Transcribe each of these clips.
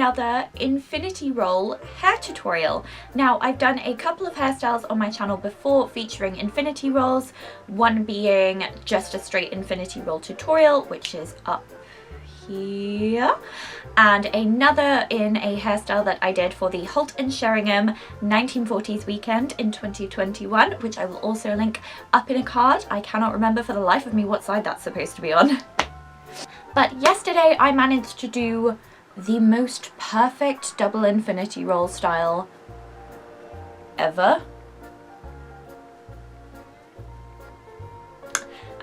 another infinity roll hair tutorial. Now, I've done a couple of hairstyles on my channel before featuring infinity rolls, one being just a straight infinity roll tutorial, which is up here, and another in a hairstyle that I did for the Holt & Sheringham 1940s weekend in 2021, which I will also link up in a card. I cannot remember for the life of me what side that's supposed to be on. But yesterday I managed to do the most perfect double infinity roll style ever.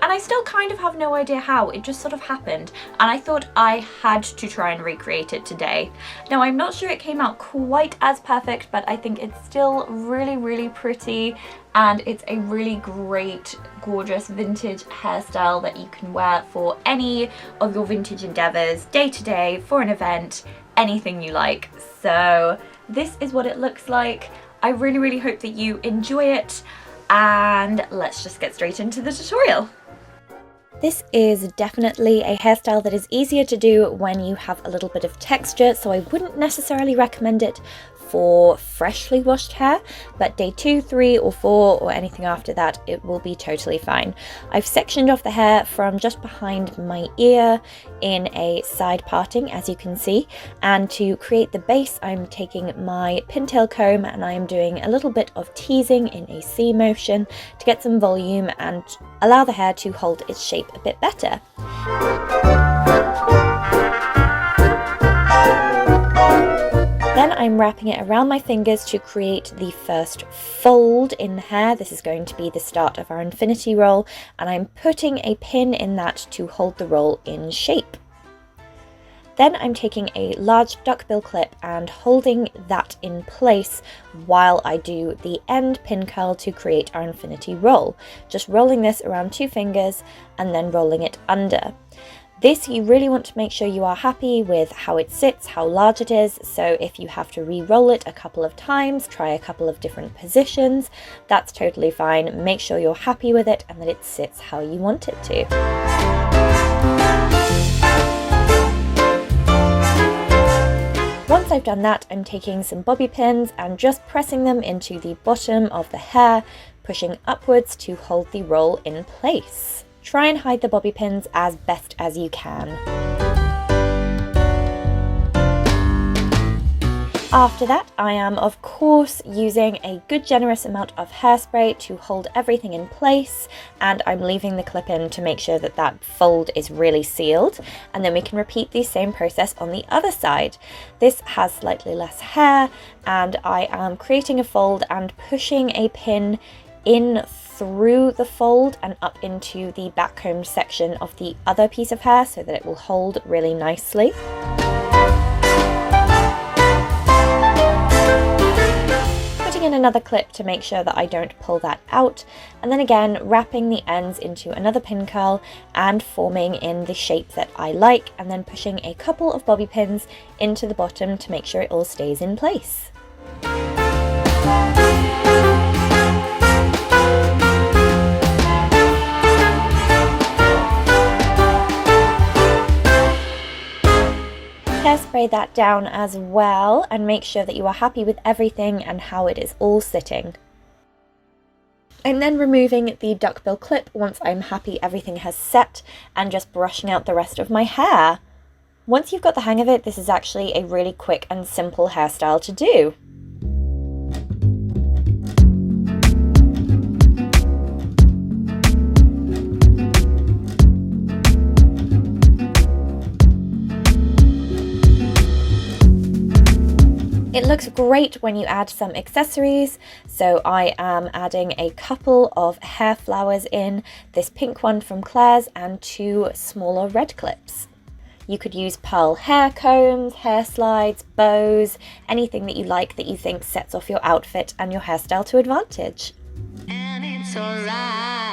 And I still kind of have no idea how, it just sort of happened, and I thought I had to try and recreate it today. Now, I'm not sure it came out quite as perfect, but I think it's still really, really pretty, and it's a really great, gorgeous vintage hairstyle that you can wear for any of your vintage endeavours, day to day, for an event, anything you like. So this is what it looks like. I really, really hope that you enjoy it, and let's just get straight into the tutorial. This is definitely a hairstyle that is easier to do when you have a little bit of texture, so I wouldn't necessarily recommend it for freshly washed hair, but day 2, 3 or 4 or anything after that, it will be totally fine. I've sectioned off the hair from just behind my ear in a side parting, as you can see, and to create the base I'm taking my pintail comb and I am doing a little bit of teasing in a C motion to get some volume and allow the hair to hold its shape a bit better. Then I'm wrapping it around my fingers to create the first fold in the hair. This is going to be the start of our infinity roll, and I'm putting a pin in that to hold the roll in shape. Then I'm taking a large duckbill clip and holding that in place while I do the end pin curl to create our infinity roll. Just rolling this around 2 fingers and then rolling it under. This, you really want to make sure you are happy with how it sits, how large it is, so if you have to re-roll it a couple of times, try a couple of different positions, that's totally fine. Make sure you're happy with it and that it sits how you want it to. Once I've done that, I'm taking some bobby pins and just pressing them into the bottom of the hair, pushing upwards to hold the roll in place. Try and hide the bobby pins as best as you can. After that, I am of course using a good generous amount of hairspray to hold everything in place, and I'm leaving the clip in to make sure that that fold is really sealed, and then we can repeat the same process on the other side. This has slightly less hair, and I am creating a fold and pushing a pin in through the fold and up into the backcombed section of the other piece of hair so that it will hold really nicely. Putting in another clip to make sure that I don't pull that out, and then again wrapping the ends into another pin curl and forming in the shape that I like, and then pushing a couple of bobby pins into the bottom to make sure it all stays in place. Hairspray that down as well and make sure that you are happy with everything and how it is all sitting. I'm then removing the duckbill clip once I'm happy everything has set and just brushing out the rest of my hair. Once you've got the hang of it, this is actually a really quick and simple hairstyle to do. It looks great when you add some accessories, so I am adding a couple of hair flowers in, this pink one from Claire's and 2 smaller red clips. You could use pearl hair combs, hair slides, bows, anything that you like that you think sets off your outfit and your hairstyle to advantage. And it's alright.